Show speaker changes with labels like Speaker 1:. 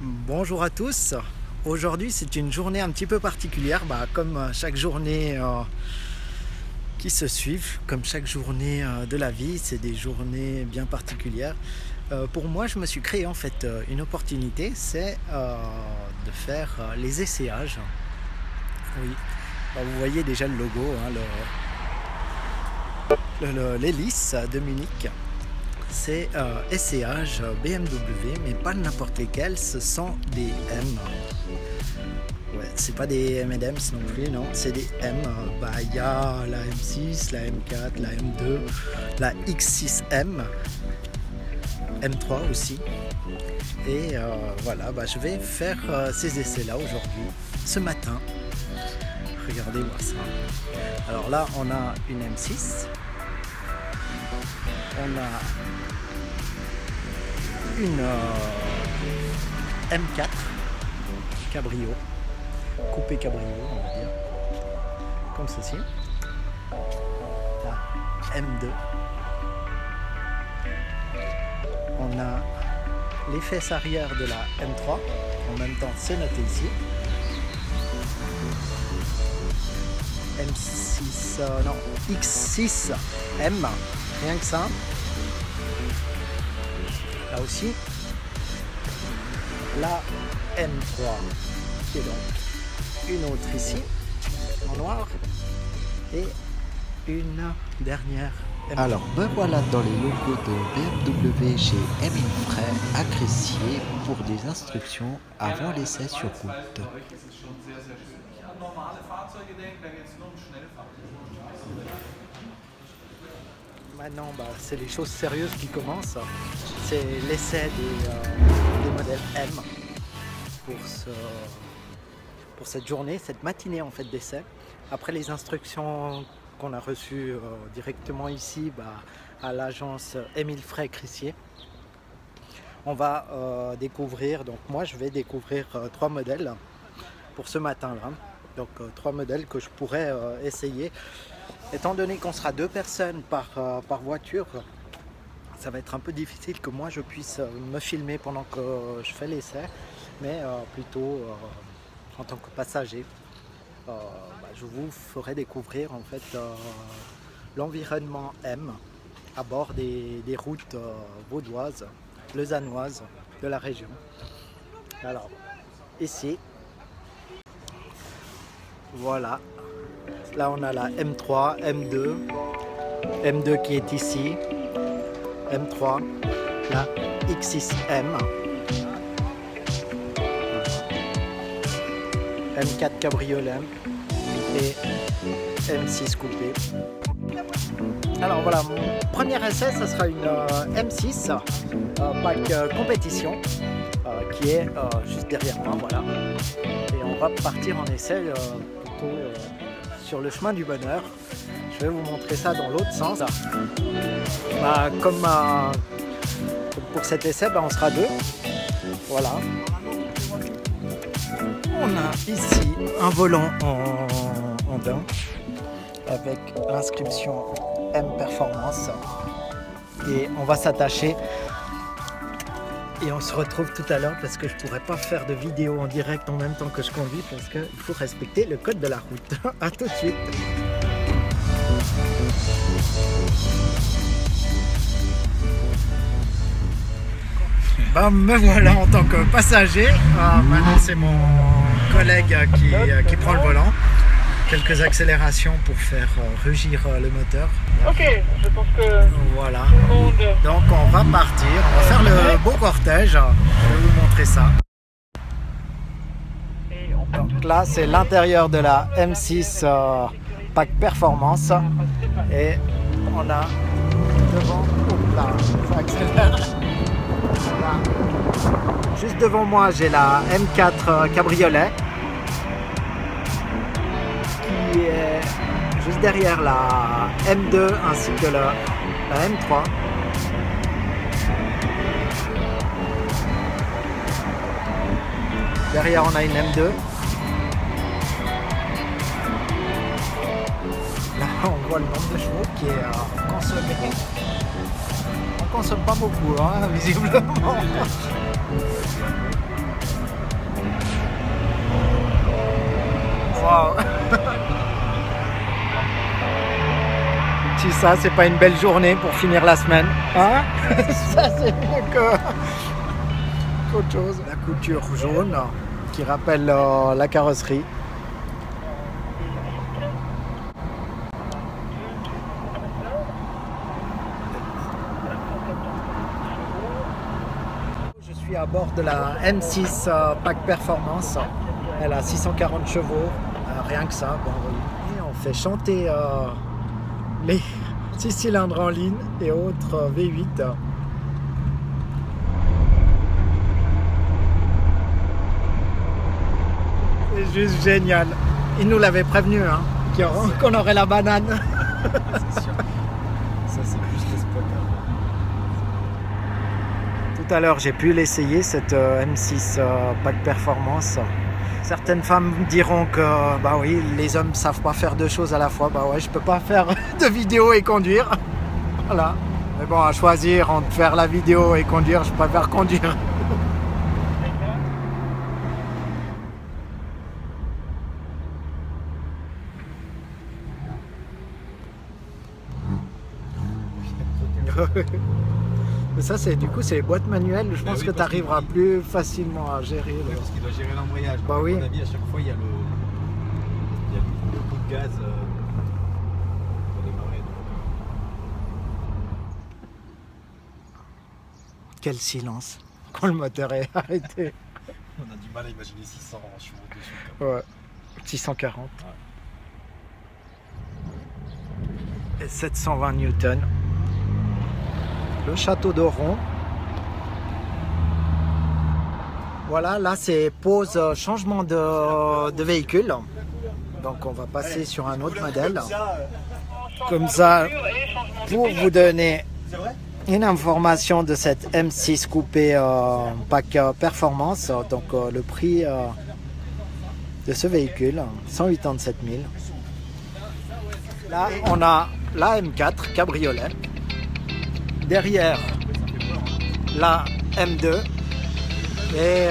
Speaker 1: Bonjour à tous. Aujourd'hui c'est une journée un petit peu particulière, comme chaque journée qui se suivent, comme chaque journée de la vie, c'est des journées bien particulières. Pour moi je me suis créé en fait une opportunité, c'est de faire les essayages. Oui, vous voyez déjà le logo, l'hélice de Munich. C'est essayage BMW, mais pas n'importe lesquels, ce sont des M. Ouais, c'est pas des M&M's non plus, non, c'est des M. Il y a la M6, la M4, la M2, la X6M, M3 aussi. Et voilà, je vais faire ces essais-là aujourd'hui, ce matin. Regardez-moi ça. Alors là, on a une M6. On a une M4 cabrio, coupé cabrio on va dire, comme ceci. La M2. On a les fesses arrière de la M3, en même temps c'est noté ici. M6, non, X6M, rien que ça. Là aussi, la M3 qui est donc une autre ici en noir et une dernière M3.
Speaker 2: Alors me voilà dans les locaux de BMW chez Emile Frey à Cressier pour des instructions avant l'essai sur route.
Speaker 1: Maintenant, c'est les choses sérieuses qui commencent. C'est l'essai des modèles M pour cette journée, cette matinée en fait d'essai. Après les instructions qu'on a reçues directement ici à l'agence Emile Frey Cressier, on va découvrir, donc moi je vais découvrir 3 modèles pour ce matin-là. Donc 3 modèles que je pourrais essayer. Étant donné qu'on sera 2 personnes par voiture, ça va être un peu difficile que moi je puisse me filmer pendant que je fais l'essai, mais plutôt en tant que passager. Je vous ferai découvrir en fait l'environnement M à bord des routes vaudoises, lausannoises de la région. Alors ici, voilà. Là on a la M3, M2, M2 qui est ici, M3, la X6M, M4 cabriolet et M6 coupé. Alors voilà, mon premier essai, ça sera une M6 pack compétition qui est juste derrière moi, voilà. Et on va partir en essai plutôt sur le chemin du bonheur. Je vais vous montrer ça dans l'autre sens. Comme pour cet essai, on sera 2. Voilà. On a ici un volant en daim avec l'inscription M Performance. Et on va s'attacher. Et on se retrouve tout à l'heure parce que je ne pourrais pas faire de vidéo en direct en même temps que je conduis parce qu'il faut respecter le code de la route. A tout de suite. Me voilà en tant que passager. Maintenant c'est mon collègue qui prend le volant. Quelques accélérations pour faire rugir le moteur.
Speaker 3: Ok, je pense que
Speaker 1: voilà. Donc on va partir, on va faire le beau cortège. Je vais vous montrer ça. Donc là c'est l'intérieur de la M6 pack performance et on a devant, faut accélérer. Voilà. Juste devant moi j'ai la M4 cabriolet qui est juste derrière la M2 ainsi que la M3. Derrière on a une M2. Là on voit le nombre de chevaux qui est consommé. On consomme pas beaucoup, visiblement. Wow. Si ça, c'est pas une belle journée pour finir la semaine, hein? Ça, c'est mieux qu'autre chose. La couture jaune qui rappelle la carrosserie. Je suis à bord de la M6 Pack Performance. Elle a 640 chevaux, rien que ça. Bon, et on fait chanter les 6 cylindres en ligne et autres V8. C'est juste génial. Ils nous l'avaient prévenu, hein, qu'on aurait la banane.
Speaker 4: C'est sûr. Ça, c'est juste les spots.
Speaker 1: Tout à l'heure, j'ai pu l'essayer, cette M6 Pack Performance. Certaines femmes diront que bah oui, les hommes ne savent pas faire deux choses à la fois. Bah ouais, je peux pas faire de vidéo et conduire. Voilà. Mais bon, à choisir entre faire la vidéo et conduire, je préfère conduire. Mais ça, c'est du coup, c'est les boîtes manuelles. Je pense que tu arriveras plus facilement à gérer.
Speaker 4: Oui, parce qu'il doit gérer l'embrayage.
Speaker 1: Bah oui.
Speaker 4: À mon avis, à chaque fois, il y a le coup de gaz pour démarrer. Donc.
Speaker 1: Quel silence quand le moteur est arrêté.
Speaker 4: On a du mal à imaginer 600 chevaux dessus.
Speaker 1: Ouais, 640. Ouais. Et 720 newtons. Le château d'Oron. Voilà, là c'est pause changement de véhicule. Donc on va passer sur un autre modèle. Comme ça, pour vous donner une information de cette M6 coupé Pack Performance. Donc le prix de ce véhicule, 187 000. Là on a la M4 cabriolet. Derrière la M2 et